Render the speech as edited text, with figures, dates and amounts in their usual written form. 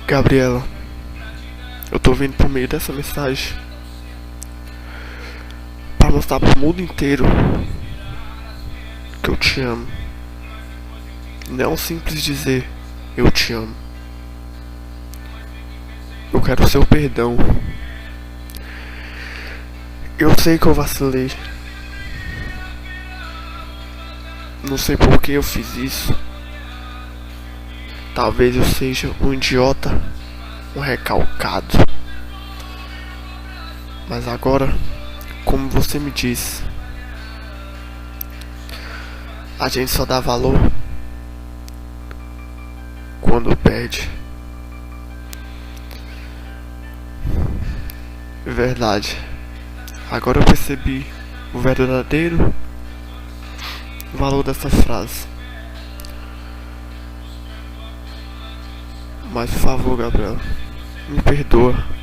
Gabriela, eu tô vendo por meio dessa mensagem para mostrar pro mundo inteiro que eu te amo. Não simples dizer eu te amo. Eu quero o seu perdão. Eu sei que eu vacilei. Não sei por que eu fiz isso. Talvez eu seja um idiota, um recalcado. Mas agora, como você me disse, a gente só dá valor quando perde. Verdade. Agora eu percebi o verdadeiro valor dessa frase. Mas por favor, Gabriela, me perdoa.